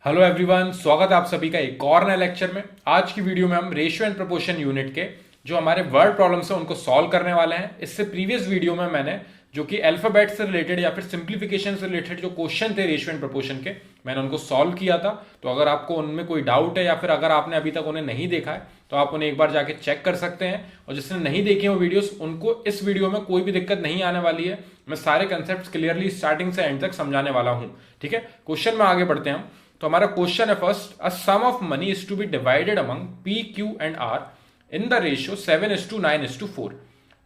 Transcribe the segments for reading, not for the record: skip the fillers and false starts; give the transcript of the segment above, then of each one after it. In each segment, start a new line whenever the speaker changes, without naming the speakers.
Hello everyone, स्वागत है आप सभी का एक और नए लेक्चर में। आज की वीडियो में हम रेशियो एंड प्रोपोर्शन यूनिट के जो हमारे वर्ड प्रॉब्लम्स हैं उनको सॉल्व करने वाले हैं। इससे प्रीवियस वीडियो में मैंने जो कि अल्फाबेट से रिलेटेड या फिर सिंप्लीफिकेशन से रिलेटेड जो क्वेश्चन थे रेशियो एंड प्रोपोर्शन के, मैंने उनको सॉल्व किया था। तो अगर आपको उनमें कोई डाउट है या फिर अगर आपने अभी तक उन्हें नहीं देखा है तो आप उन्हें एक बार जाके चेक कर सकते हैं। और जिसने नहीं देखे हैं वो वीडियोस, उनको इस वीडियो में कोई भी दिक्कत नहीं आने वाली है। मैं सारे कंसेप्ट क्लियरली स्टार्टिंग से एंड तक समझाने वाला हूं। ठीक है, क्वेश्चन में आगे बढ़ते हैं हम। तो हमारा क्वेश्चन है first, a sum of money is to be divided among P, Q and R in the ratio 7:9:4.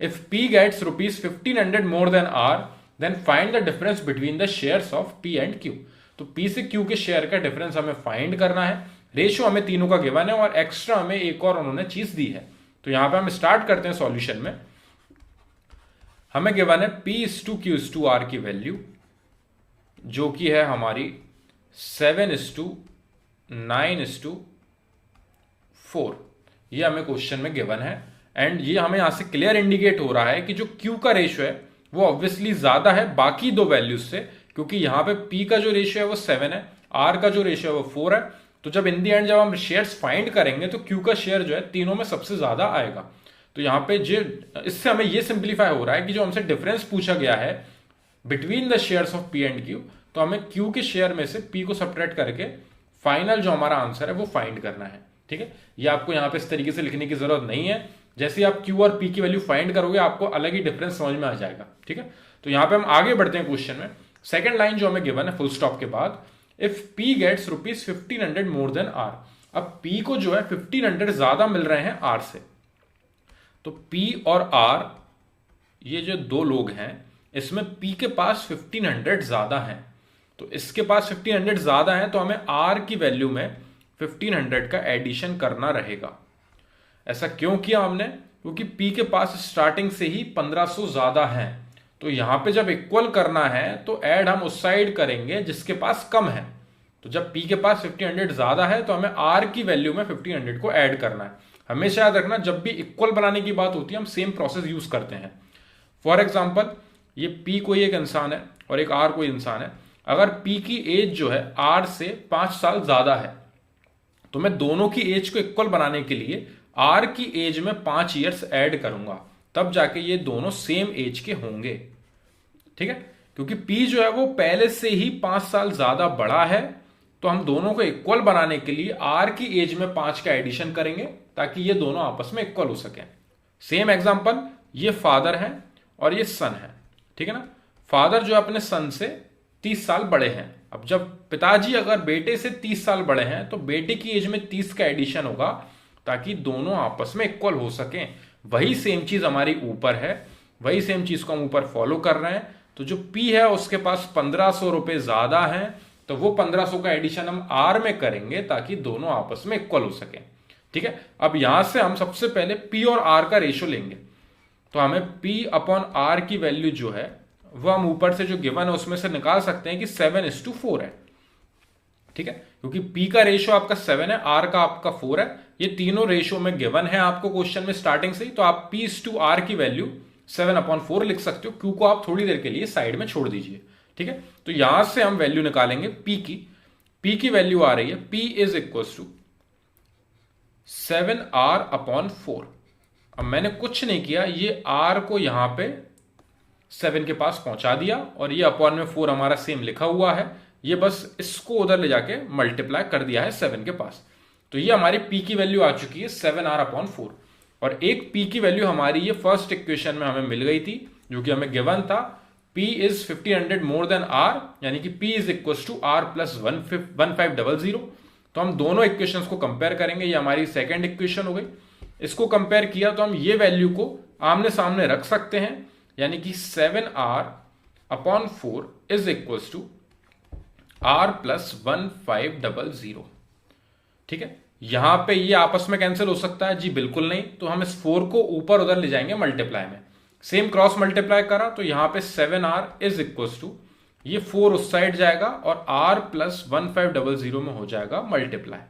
If P gets rupees 1500 more than R, then find the difference between the shares of P and Q. तो P से Q के share का difference हमें find करना है। Ratio हमें तीनों का गिवन है और एक्स्ट्रा हमें एक और उन्होंने चीज दी है। तो यहां पे हम स्टार्ट करते हैं सॉल्यूशन में। हमें गिवन है P/Q/R की वैल्यू जो कि है हमारी 7:9:4। ये हमें क्वेश्चन में गिवन है एंड ये हमें यहां से क्लियर इंडिकेट हो रहा है कि जो Q का रेशियो है वो ऑब्वियसली ज्यादा है बाकी दो वैल्यूज से, क्योंकि यहां पे P का जो रेशियो है वो 7 है, R का जो रेशियो है वो 4 है। तो जब इन दी एंड जब हम शेयर्स फाइंड करेंगे तो Q का शेयर जो है तीनों में सबसे ज्यादा आएगा। तो यहाँ पे जो इससे हमें ये सिंप्लीफाई हो रहा है कि जो हमसे डिफरेंस पूछा गया है between the shares of P and Q, तो हमें Q के शेयर में से P को सब्ट्रैक्ट करके फाइनल जो हमारा आंसर है वो फाइंड करना है। ठीक है, ये आपको यहाँ पे इस तरीके से लिखने की जरूरत नहीं है। जैसे ही आप Q और P की वैल्यू फाइंड करोगे आपको अलग ही डिफरेंस समझ में आ जाएगा। ठीक है, तो यहाँ पे हम आगे बढ़ते हैं क्वेश्चन में। सेकंड लाइन जो हमें गिवन है फुल स्टॉप के बाद, if P gets rupees 1500 more than R। अब P को जो है 1500 ज्यादा मिल रहे हैं R से। तो P और R ये जो दो लोग हैं इसमें P के पास 1500 ज्यादा है, तो इसके पास 1500 ज्यादा है तो हमें R की वैल्यू में 1500 का एडिशन करना रहेगा। ऐसा क्यों किया हमने? क्योंकि P के पास स्टार्टिंग से ही 1500 ज्यादा है। तो यहां पे जब इक्वल करना है तो ऐड हम उस साइड करेंगे जिसके पास कम है। तो जब P के पास 1500 ज्यादा है तो हमें R की वैल्यू में 1500 को ऐड करना है। हमेशा याद रखना, जब भी इक्वल बनाने की बात होती है हम सेम प्रोसेस यूज करते हैं। फॉर एग्जाम्पल, ये P कोई एक इंसान है और एक R कोई इंसान है। अगर P की एज जो है R से 5 साल ज्यादा है तो मैं दोनों की एज को इक्वल बनाने के लिए R की एज में 5 ईयर्स ऐड करूंगा, तब जाके ये दोनों सेम एज के होंगे। ठीक है, क्योंकि P जो है वो पहले से ही 5 साल ज्यादा बड़ा है, तो हम दोनों को इक्वल बनाने के लिए R की एज में 5 का एडिशन करेंगे ताकि ये दोनों आपस में इक्वल हो सके। सेम एग्जांपल, ये फादर है और ये सन है। ठीक है ना, फादर जो अपने सन से 30 साल बड़े हैं। अब जब पिताजी अगर बेटे से 30 साल बड़े हैं तो बेटे की एज में 30 का एडिशन होगा ताकि दोनों आपस में इक्वल हो सके। वही सेम चीज हमारी ऊपर है, वही सेम चीज को हम ऊपर फॉलो कर रहे हैं। तो जो P है उसके पास 1500 रुपए ज्यादा है, तो वो 1500 का एडिशन हम R में करेंगे ताकि दोनों आपस में इक्वल हो सके। ठीक है, अब यहां से हम सबसे पहले P और R का रेशियो लेंगे। तो हमें P/R की वैल्यू जो है वो हम ऊपर से जो गिवन है उसमें से निकाल सकते हैं कि 7:4 है। ठीक है, क्योंकि P का रेशियो आपका 7 है, R का आपका 4 है। ये तीनों रेशियो में गिवन है आपको क्वेश्चन में स्टार्टिंग से ही। तो आप P/R की वैल्यू 7/4 लिख सकते हो। Q को आप थोड़ी देर के लिए साइड में छोड़ दीजिए। ठीक है, तो यहां से हम वैल्यू निकालेंगे P की वैल्यू आ रही है P is equal to 7R/4। अब मैंने कुछ नहीं किया, ये R को यहां पे 7 के पास पहुंचा दिया और ये अपॉन में 4 हमारा सेम लिखा हुआ है। ये बस इसको उधर ले जाके मल्टीप्लाई कर दिया है 7 के पास। तो ये हमारी P की वैल्यू आ चुकी है 7R/4। और एक P की वैल्यू हमारी ये फर्स्ट इक्वेशन में हमें मिल गई थी जो कि हमें गिवन था। P is 1500 more than R, यानी कि P is equal to R plus 1500। तो हम दोनों इक्वेशंस को कंपेयर करेंगे। ये हमारी सेकेंड इक्वेशन हो गई। इसको कंपेयर किया तो हम ये वैल्यू को आमने सामने रख सकते हैं, यानी कि 7R/4 is equal to R plus 1500। ठीक है, यहां पे ये आपस में कैंसिल हो सकता है? जी बिल्कुल नहीं। तो हम इस 4 को ऊपर उधर ले जाएंगे मल्टीप्लाई में। सेम क्रॉस मल्टीप्लाई करा तो यहां पे 7R इज इक्वल टू, ये 4 उस साइड जाएगा और R प्लस 1500 में हो जाएगा मल्टीप्लाई।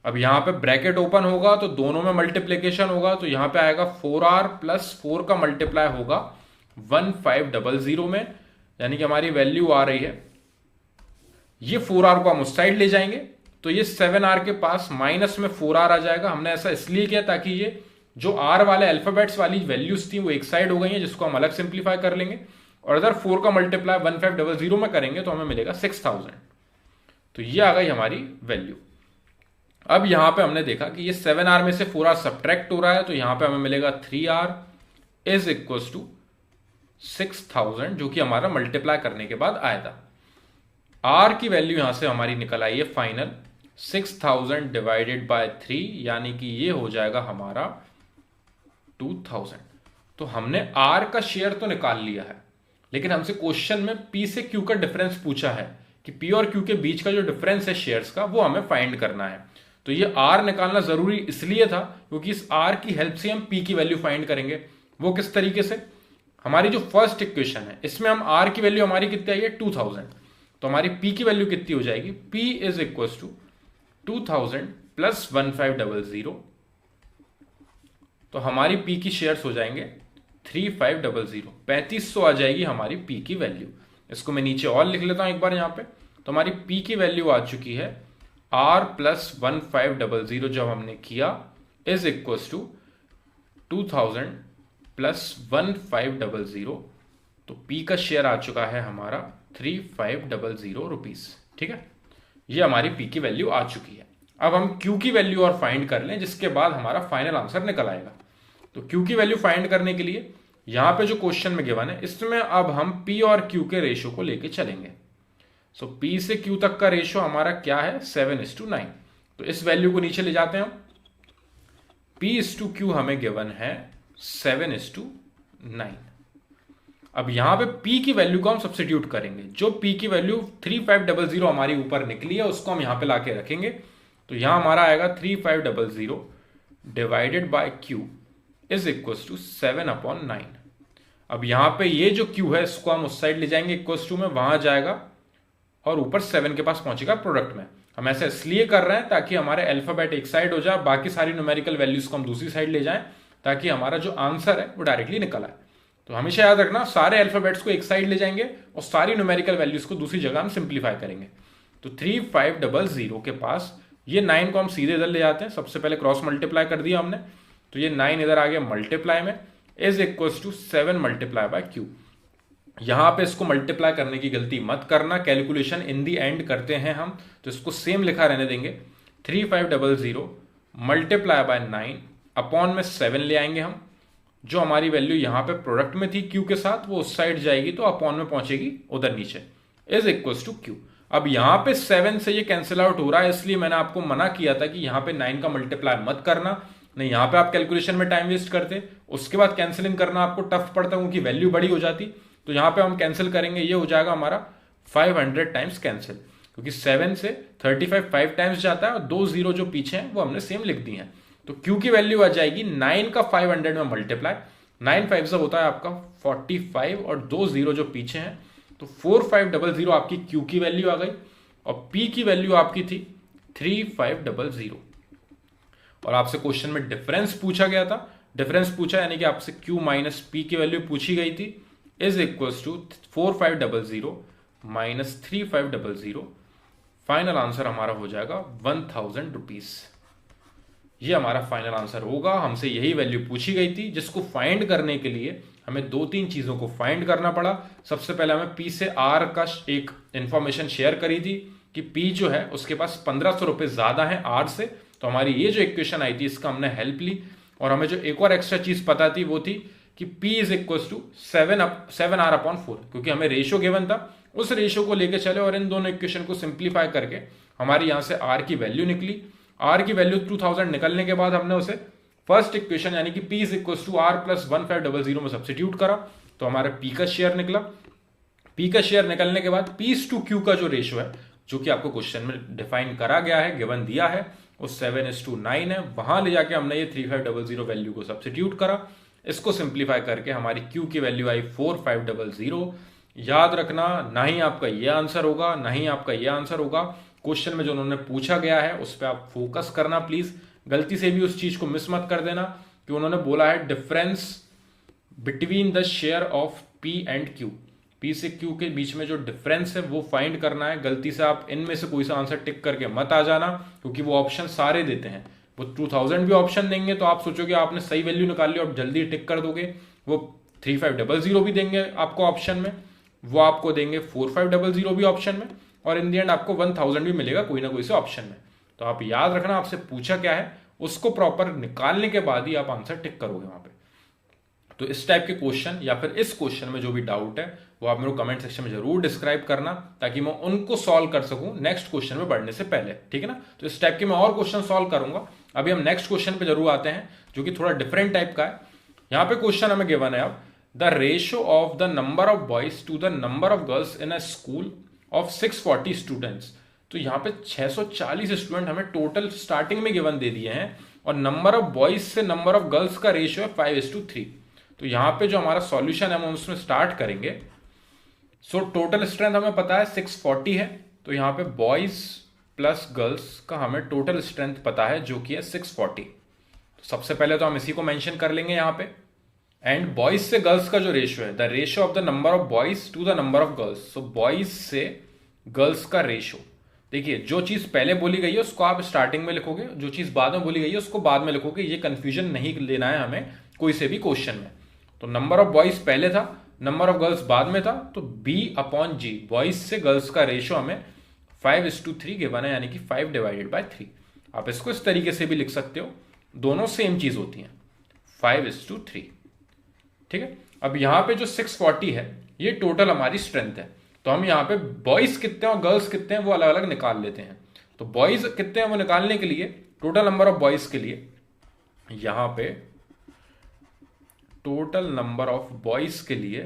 अब यहां पे ब्रैकेट ओपन होगा तो दोनों में मल्टीप्लीकेशन होगा, तो यहां पे आएगा 4R प्लस 4 का मल्टीप्लाई होगा 1500 में, यानी कि हमारी वैल्यू आ रही है ये 4R को हम उस साइड ले जाएंगे, तो ये 7R के पास माइनस में 4R आ जाएगा। हमने ऐसा इसलिए किया ताकि ये जो R वाले अल्फाबेट्स वाली वैल्यूज थी वो एक साइड हो गई हैं, जिसको हम अलग सिंप्लीफाई कर लेंगे। और अगर 4 का मल्टीप्लाई 1500 में करेंगे तो हमें मिलेगा 6000। तो ये आ गई हमारी वैल्यू। अब यहां पे हमने देखा कि ये 7R में से 4R सब्ट्रैक्ट हो रहा है, तो यहां पे हमें मिलेगा 3R इज इक्वल टू 6000, जो कि हमारा मल्टीप्लाई करने के बाद आया था। R की वैल्यू यहां से हमारी निकल आई है फाइनल 6000 डिवाइडेड बाय 3, यानी कि ये हो जाएगा हमारा 2000। तो हमने R का शेयर तो निकाल लिया है, लेकिन हमसे क्वेश्चन में P से Q का डिफरेंस पूछा है कि P और Q के बीच का जो डिफरेंस है शेयर्स का, वो हमें फाइंड करना है। तो ये R निकालना जरूरी इसलिए था क्योंकि इस R की हेल्प से हम P की वैल्यू फाइंड करेंगे। वो किस तरीके से, हमारी जो फर्स्ट इक्वेशन है इसमें हम R की वैल्यू हमारी कितनी आई है 2000, तो हमारी P की वैल्यू कितनी हो जाएगी, P is equal to 2000 plus 1500। तो हमारी P की शेयर्स हो जाएंगे 3500, 3500 आ जाएगी हमारी P की वैल्यू। इसको मैं नीचे और लिख लेता हूं एक बार यहां पे। तो हमारी P की वैल्यू आ चुकी है R प्लस 1500 जब हमने किया इज इक्वल टू 2000 प्लस 1500। तो P का शेयर आ चुका है हमारा 3500 रुपीज। ठीक है, ये हमारी P की वैल्यू आ चुकी है। अब हम Q की वैल्यू और फाइंड कर लें, जिसके बाद हमारा फाइनल आंसर निकल आएगा। तो Q की वैल्यू फाइंड करने के लिए यहां पे जो क्वेश्चन में गिवन है इसमें अब हम P और Q के रेशो को लेके चलेंगे। सो P से Q तक का रेशो हमारा क्या है 7:9। तो इस वैल्यू को नीचे ले जाते हैं हम। P/Q हमें गिवन है 7:9। अब यहां पे P की वैल्यू को हम सब्स्टिट्यूट करेंगे। जो P की वैल्यू 3500 हमारी ऊपर निकली है उसको हम यहां पे लाके रखेंगे। तो यहां हमारा आएगा 3500 divided by Q is equal to 7/9। अब यहां पे ये जो Q है इसको हम उस साइड ले जाएंगे इक्वल टू में, वहां जाएगा और ऊपर 7 के पास पहुंचेगा प्रोडक्ट में। हम ऐसा इसलिए कर रहे हैं ताकि हमारे अल्फाबेट एक साइड हो जाए, बाकी सारी न्यूमेरिकल वैल्यूज को हम दूसरी साइड ले जाएं, ताकि हमारा जो आंसर है वो डायरेक्टली निकल आए। तो हमेशा याद रखना, सारे अल्फाबेट्स को एक साइड ले जाएंगे और सारी न्यूमेरिकल वैल्यूज को दूसरी जगह हम सिंप्लीफाई करेंगे। तो 3500 के पास ये 9 को हम सीधे इधर ले जाते हैं। सबसे पहले क्रॉस मल्टीप्लाई कर दिया हमने, तो ये 9 इधर आ गया मल्टीप्लाई में is equal to 7 multiply by Q। यहां पे इसको मल्टीप्लाई करने की गलती मत करना, कैलकुलेशन इन दी एंड करते हैं हम, तो इसको सेम लिखा रहने देंगे। 3500 मल्टीप्लाई बाय 9 अपॉन में 7 ले आएंगे हम। जो हमारी वैल्यू यहां पे प्रोडक्ट में थी Q के साथ वो उस साइड जाएगी, तो अपॉन में पहुंचेगी उधर नीचे इज इक्वल टू Q। अब यहां पे 7 से ये कैंसिल आउट हो रहा है, इसलिए मैंने आपको मना किया था कि यहां पे 9 का मल्टीप्लाई मत करना, नहीं यहां पे आप कैलकुलेशन में टाइम वेस्ट करते, उसके बाद कैंसिलिंग करना आपको टफ पड़ता क्योंकि वैल्यू बड़ी हो जाती। तो यहां पे हम कैंसिल करेंगे, ये हो जाएगा हमारा 500 टाइम्स कैंसिल, क्योंकि 7 से 35 5 टाइम्स जाता है और 2 जीरो जो पीछे हैं वो हमने सेम लिख दी हैं। तो Q की वैल्यू आ जाएगी 9 का 500 में मल्टीप्लाई, 9 5 से होता है आपका 45 और 2 जीरो जो पीछे हैं, तो 4500 आपकी Q की वैल्यू आ गई और P की वैल्यू आपकी थी 3500। और आपसे क्वेश्चन में डिफरेंस पूछा गया था, डिफरेंस पूछा यानी कि आपसे Q माइनस P की वैल्यू पूछी गई थी is equals to 4500 minus 3500। Final answer हमारा हो जाएगा 1000 रुपीज। ये हमारा फाइनल आंसर होगा। हमसे यही वैल्यू पूछी गई थी, जिसको फाइंड करने के लिए हमें 2-3 चीजों को फाइंड करना पड़ा। सबसे पहले हमें P से R का एक इंफॉर्मेशन शेयर करी थी कि P जो है उसके पास 1500 रुपए ज्यादा है R से, तो हमारी ये जो इक्वेशन आई थी इसका हमने हेल्प ली। और हमें जो एक और एक्स्ट्रा चीज पता थी वो थी कि P is equal to 7R upon 4, क्योंकि हमें रेशियो गिवन था, उस रेशियो को लेके चले और इन दोनों इक्वेशन को सिंप्लीफाई करके हमारी यहां से R की वैल्यू निकली। R की वैल्यू 2000 निकलने के बाद हमने उसे फर्स्ट इक्वेशन यानी कि P is equal to R plus 1500 में सब्स्टिट्यूट करा, तो हमारा P का शेयर निकला। P का शेयर निकलने के बाद P/Q का जो रेशियो है, जो कि आपको क्वेश्चन में डिफाइन करा गया है, गिवन दिया है, वो 7:9 है। वहां ले जाके हमने ये 3500 वैल्यू को सब्स्टिट्यूट करा। इसको सिंप्लीफाई करके हमारी Q की वैल्यू आई 4500। याद रखना, ना ही आपका ये आंसर होगा ना ही आपका ये आंसर होगा। क्वेश्चन में जो उन्होंने पूछा गया है उस पर आप फोकस करना प्लीज, गलती से भी उस चीज को मिस मत कर देना कि उन्होंने बोला है difference between the share of P and Q। P से क्यू के बीच में जो डिफरेंस है वो फाइंड करना है। गलती से आप इनमें से कोई सा आंसर टिक करके मत आ जाना, क्योंकि वो ऑप्शन सारे देते हैं। वो 2000 भी ऑप्शन देंगे तो आप सोचोगे आपने सही वैल्यू निकाल ली और जल्दी टिक कर दोगे। वो 3500 भी देंगे आपको ऑप्शन में, वो आपको देंगे 4500 भी ऑप्शन में, और इन दी एंड आपको 1000 भी मिलेगा कोई ना कोई से ऑप्शन में। तो आप याद रखना आपसे पूछा क्या है, उसको प्रॉपर निकालने के बाद ही आप आंसर टिक करोगे वहां पे। तो इस टाइप के क्वेश्चन या फिर इस क्वेश्चन में जो भी डाउट है वो आप मेरे को कमेंट सेक्शन में जरूर डिस्क्राइब करना, ताकि मैं उनको सॉल्व कर सकूं नेक्स्ट क्वेश्चन में बढ़ने से पहले, ठीक है ना। तो इस टाइप के मैं और क्वेश्चन सॉल्व करूंगा। अभी हम नेक्स्ट क्वेश्चन पे जरूर आते हैं, जो कि थोड़ा डिफरेंट टाइप का है। यहाँ पे क्वेश्चन हमें गिवन है अब, the ratio of the number of boys to the number of girls in a school of 640 students. तो यहाँ पे 640 स्टूडेंट हमें टोटल स्टार्टिंग में गिवन दे दिए हैं, और नंबर ऑफ बॉयज से नंबर ऑफ गर्ल्स का रेशियो है 5:3। तो यहाँ पे जो हमारा सॉल्यूशन है हम उसमें स्टार्ट करेंगे। सो टोटल स्ट्रेंथ हमें पता है 640 है, तो यहाँ पे बॉयज प्लस गर्ल्स का हमें टोटल स्ट्रेंथ पता है जो कि है 640। तो सबसे पहले तो हम इसी को मेंशन कर लेंगे यहाँ पे। एंड बॉयज से गर्ल्स का जो रेशियो है, the ratio of the number of boys to the number of girls. So boys से गर्ल्स का रेशियो, देखिए जो चीज पहले बोली गई है उसको आप स्टार्टिंग में लिखोगे, जो चीज बाद में बोली गई है उसको बाद में लिखोगे। ये कंफ्यूजन नहीं लेना है हमें कोई से भी क्वेश्चन में। तो नंबर ऑफ बॉयज पहले था, नंबर ऑफ गर्ल्स बाद में था, तो B/G बॉयज से गर्ल्स का रेशियो हमें 5:3 गिवन है, यानी कि 5/3। आप इसको इस तरीके से भी लिख सकते हो, दोनों सेम चीज होती हैं, 5:3, ठीक है। अब यहां पे जो 640 है ये टोटल हमारी स्ट्रेंथ है, तो हम यहाँ पे बॉयज कितने और गर्ल्स कितने हैं वो अलग अलग निकाल लेते हैं। तो बॉयज कितने हैं वो निकालने के लिए, टोटल नंबर ऑफ बॉयज के लिए यहां पे टोटल नंबर ऑफ बॉयज के लिए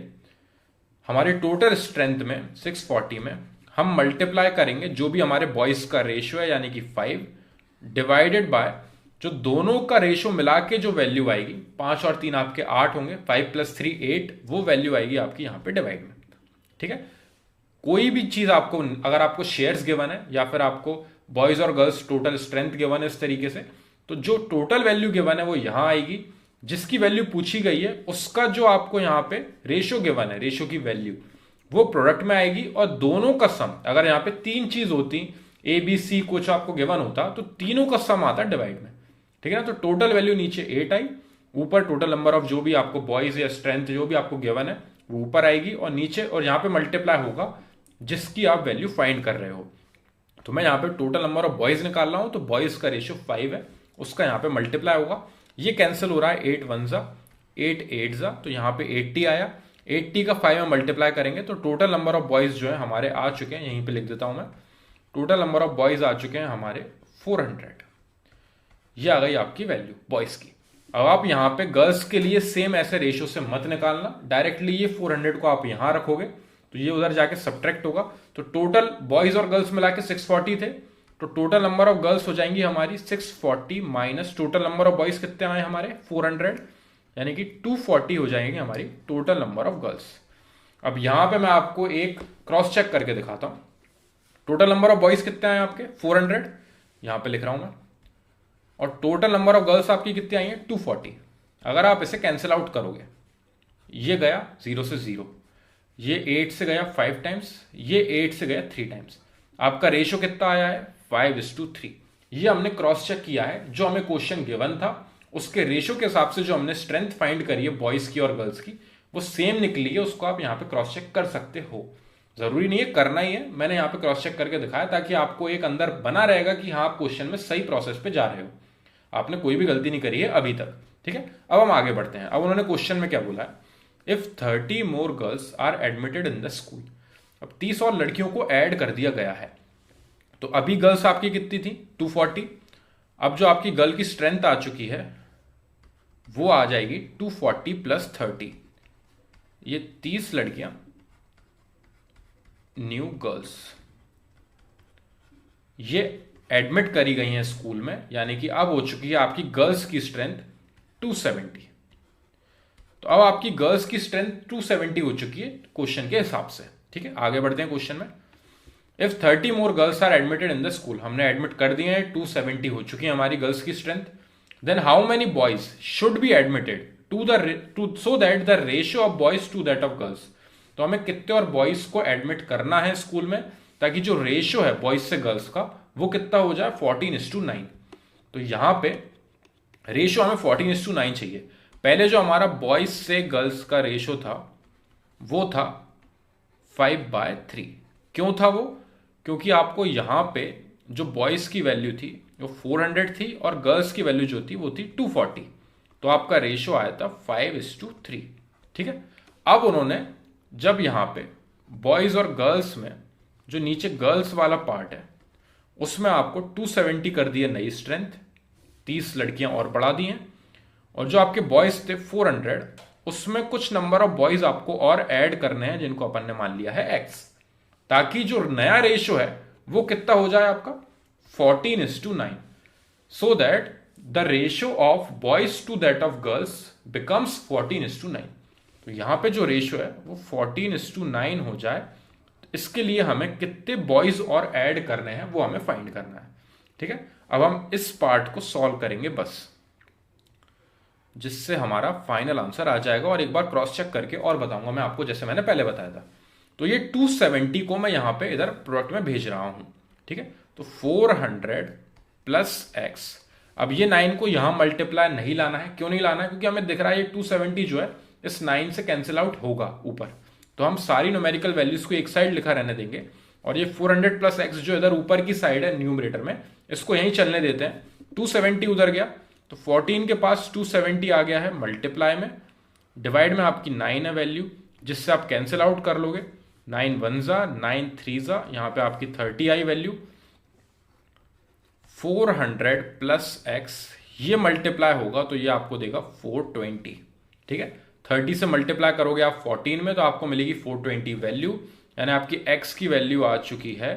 हमारे टोटल स्ट्रेंथ में 640 में हम मल्टीप्लाई करेंगे जो भी हमारे बॉयज का रेशियो है, यानी कि 5 डिवाइडेड बाय जो दोनों का रेशियो मिला के जो वैल्यू आएगी, 5 और 3 आपके 8 होंगे, 5 + 3 8, वो वैल्यू आएगी आपकी यहाँ पे डिवाइड में, ठीक है। कोई भी चीज आपको, अगर आपको शेयर्स गिवन है या फिर आपको बॉयज और गर्ल्स टोटल स्ट्रेंथ गिवन है इस तरीके से, तो जो टोटल वैल्यू गिवन है वो यहां आएगी, जिसकी वैल्यू पूछी गई है उसका जो आपको यहां पे रेशियो गिवन है, रेशियो की वैल्यू वो प्रोडक्ट में आएगी, और दोनों का सम, अगर यहां पे 3 चीज होती, ABC कुछ आपको गिवन होता, तो तीनों का सम आता डिवाइड में, ठीक है ना। तो टोटल वैल्यू नीचे 8 आई, ऊपर टोटल नंबर ऑफ जो भी आपको बॉयज या स्ट्रेंथ जो भी आपको गिवन है वो ऊपर आएगी, और नीचे और यहाँ पे मल्टीप्लाई होगा जिसकी आप वैल्यू फाइंड कर रहे हो। तो मैं यहाँ पे टोटल नंबर ऑफ बॉयज निकाल रहा हूं, तो बॉयज का रेशियो 5 है, उसका यहाँ पे मल्टीप्लाई होगा, ये कैंसिल हो रहा है, 8 1 जा 8 8 जा, तो यहाँ पे 80 आया, 80 का 5 में मल्टीप्लाई करेंगे तो टोटल नंबर ऑफ बॉयज जो है हमारे आ चुके हैं, यहीं पे लिख देता हूं मैं, टोटल नंबर ऑफ बॉयज आ चुके हैं हमारे 400। ये आ गई आपकी वैल्यू बॉयज की। अब आप यहाँ पे गर्ल्स के लिए सेम ऐसे रेशियो से मत निकालना, डायरेक्टली ये 400 को आप यहां रखोगे तो ये उधर जाके सब्ट्रैक्ट होगा, तो टोटल बॉयज और गर्ल्स मिला के 640 थे, तो टोटल नंबर ऑफ गर्ल्स हो जाएंगी हमारी 640 minus total number of boys कितने आए हमारे 400, यानी कि 240 हो जाएंगे हमारी टोटल नंबर ऑफ गर्ल्स। अब यहां पे मैं आपको एक क्रॉस चेक करके दिखाता हूं, टोटल नंबर ऑफ बॉयज कितने आए आपके 400, यहां पे लिख रहा हूं मैं, और टोटल नंबर ऑफ गर्ल्स आपकी कितनी आई है 240। अगर आप इसे कैंसिल आउट करोगे, ये गया 0 से 0, ये 8 से गया 5 टाइम्स, ये 8 से गया 3 टाइम्स, आपका रेशियो कितना आया है 5:3। ये हमने क्रॉस चेक किया है, जो हमें क्वेश्चन गिवन था उसके रेशियो के हिसाब से जो हमने स्ट्रेंथ फाइंड करी है बॉयज की और गर्ल्स की वो सेम निकली है, उसको आप यहाँ पे क्रॉस चेक कर सकते हो, जरूरी नहीं है करना ही है, मैंने यहाँ पे क्रॉस चेक करके दिखाया ताकि आपको एक अंदर बना रहेगा कि हाँ आप क्वेश्चन में सही प्रोसेस पे जा रहे हो, आपने कोई भी गलती नहीं करी है अभी तक, ठीक है। अब हम आगे बढ़ते हैं। अब उन्होंने क्वेश्चन में क्या बोला है, if 30 more girls are admitted in the school. अब 30 और लड़कियों को ऐड कर दिया गया है, तो अभी गर्ल्स आपकी कितनी थी 240, अब जो आपकी गर्ल की स्ट्रेंथ आ चुकी है वो आ जाएगी 240 + 30, ये 30 लड़कियां न्यू गर्ल्स ये एडमिट करी गई हैं स्कूल में, यानी कि अब हो चुकी है आपकी गर्ल्स की स्ट्रेंथ 270। तो अब आपकी गर्ल्स की स्ट्रेंथ 270 हो चुकी है क्वेश्चन के हिसाब से, ठीक है। आगे बढ़ते हैं क्वेश्चन में। If 30 more girls are admitted in the school, हमने एडमिट कर दिए हैं, 270 हो चुकी है हमारी गर्ल्स की strength, then how many boys should be admitted to so that the ratio of boys to that of girls. तो हमें कितने और बॉयज को एडमिट करना है स्कूल में, ताकि जो रेशियो है बॉयज से गर्ल्स का वो कितना हो जाए 14:9। तो यहां पे रेशियो हमें 14:9 चाहिए। पहले जो हमारा बॉयज से गर्ल्स का रेशियो था वो था 5/3। क्यों था वो? क्योंकि आपको यहां पे जो बॉयज की वैल्यू थी वो 400 थी और गर्ल्स की वैल्यू जो थी वो थी 240। तो आपका रेशियो आया था 5:3। ठीक है। अब उन्होंने जब यहां पे बॉयज और गर्ल्स में जो नीचे गर्ल्स वाला पार्ट है उसमें आपको 270 कर दिया नई स्ट्रेंथ, 30 लड़कियां और बढ़ा दी हैं, और जो आपके बॉयज थे 400 उसमें कुछ नंबर ऑफ बॉयज आपको और ऐड करने हैं जिनको अपन ने मान लिया है x, ताकि जो नया रेशियो है वो कितना हो जाए आपका 14:9, so that the ratio of boys to that of girls becomes 14:9। तो यहां पे जो रेशियो है वो 14:9 हो जाए। इसके लिए हमें कितने बॉयज और ऐड करने हैं वो हमें फाइंड करना है। ठीक है। अब हम इस पार्ट को सॉल्व करेंगे बस, जिससे हमारा फाइनल आंसर आ जाएगा, और एक बार क्रॉस चेक करके और बताऊंगा मैं आपको जैसे मैंने पहले बताया था। तो ये 270 को मैं यहां पे इधर प्रोडक्ट में भेज रहा हूं। ठीक है। तो 400 प्लस x, अब ये 9 को यहां मल्टीप्लाई नहीं लाना है। क्यों नहीं लाना है? क्योंकि हमें दिख रहा है ये 270 जो है इस 9 से कैंसिल आउट होगा ऊपर, तो हम सारी न्यूमेरिकल वैल्यूज को एक साइड लिखा रहने देंगे, और ये 400 प्लस x जो इधर ऊपर की साइड है न्यूमरेटर में, इसको यहीं चलने देते हैं। 270 उधर गया तो 14 के पास 270 आ गया है मल्टीप्लाई में, डिवाइड में आपकी 9 है वैल्यू, जिससे आप कैंसिल आउट कर लोगे। 9 1 जा 9 3 जा, यहां पे आपकी 30 आई वैल्यू। 400 प्लस x ये मल्टीप्लाई होगा तो ये आपको देगा 420। ठीक है। 30 से मल्टीप्लाई करोगे आप 14 में तो आपको मिलेगी 420 वैल्यू, यानी आपकी x की वैल्यू आ चुकी है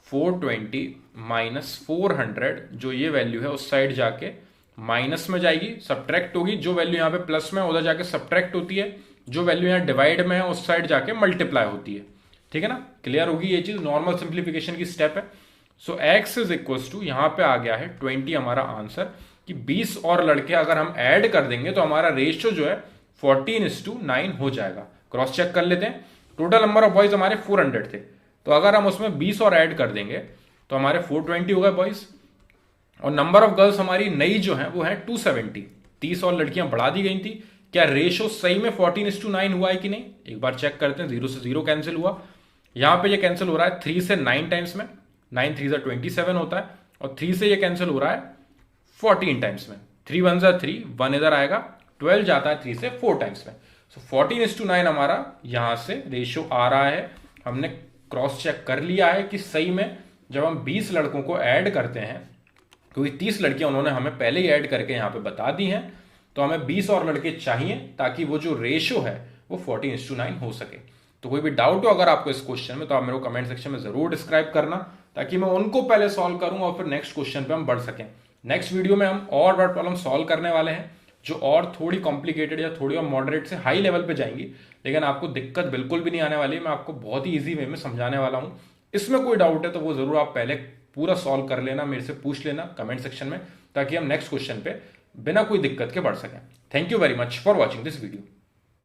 420 माइनस 400। जो ये वैल्यू है उस साइड जाके माइनस में जाएगी, सब्ट्रैक्ट होगी। जो वैल्यू यहाँ पे प्लस में उधर जाके सब्ट्रैक्ट होती है, जो वैल्यू यहाँ डिवाइड में है उस साइड जाके मल्टीप्लाई होती है। ठीक है ना, क्लियर होगी ये चीज, नॉर्मल सिंप्लीफिकेशन की स्टेप है। सो x इज इक्वल टू यहाँ पे आ गया है 20 हमारा आंसर, कि 20 और लड़के अगर हम ऐड कर देंगे तो हमारा रेशियो जो है 14:9 हो जाएगा। क्रॉस चेक कर लेते हैं। टोटल नंबर ऑफ बॉयज हमारे 400 थे, तो अगर हम उसमें 20 और ऐड कर देंगे तो हमारे 420 हो गए बॉयज, और नंबर ऑफ गर्ल्स हमारी नई जो है वो है 270। 30 और लड़कियां बढ़ा दी गई थी। क्या रेशियो सही में 14:9 हुआ है कि नहीं, एक बार चेक करते हैं। 0 से 0 कैंसिल हुआ, यहां पे ये कैंसिल हो रहा है 3 से 9 टाइम्स में, 9 3 27 होता है, और 3 से ये कैंसिल हो रहा है 14 टाइम्स में। 3 1 3, 1 इधर आएगा, 12 जाता है 3 से 4 टाइम्स में। सो 14:9 हमारा यहां से रेशियो आ रहा है। हमने क्रॉस चेक कर लिया है कि सही में जब हम 20 लड़कों को ऐड करते हैं, क्योंकि 30 लड़कियां उन्होंने हमें पहले ही ऐड करके यहां पे बता दी हैं, तो हमें 20 और लड़के चाहिए ताकि वो जो रेशियो है वो 14:9 हो सके। तो कोई भी डाउट हो अगर आपको इस क्वेश्चन में, तो आप मेरे को कमेंट सेक्शन में जरूर डिस्क्राइब करना, ताकि मैं उनको पहले सॉल्व करूं और फिर नेक्स्ट क्वेश्चन पे हम बढ़ सकें। नेक्स्ट वीडियो में हम और वर्ड प्रॉब्लम सॉल्व करने वाले हैं जो और थोड़ी कॉम्प्लिकेटेड या थोड़ी और मॉडरेट से हाई लेवल पे जाएंगी, लेकिन आपको दिक्कत बिल्कुल भी नहीं आने वाली है। मैं आपको बहुत ही ईजी वे में समझाने वाला हूं। इसमें कोई डाउट है तो वो जरूर आप पहले पूरा सॉल्व कर लेना, मेरे से पूछ लेना कमेंट सेक्शन में, ताकि हम नेक्स्ट क्वेश्चन पे बिना कोई दिक्कत के बढ़ सकें। Thank you very much for watching this video.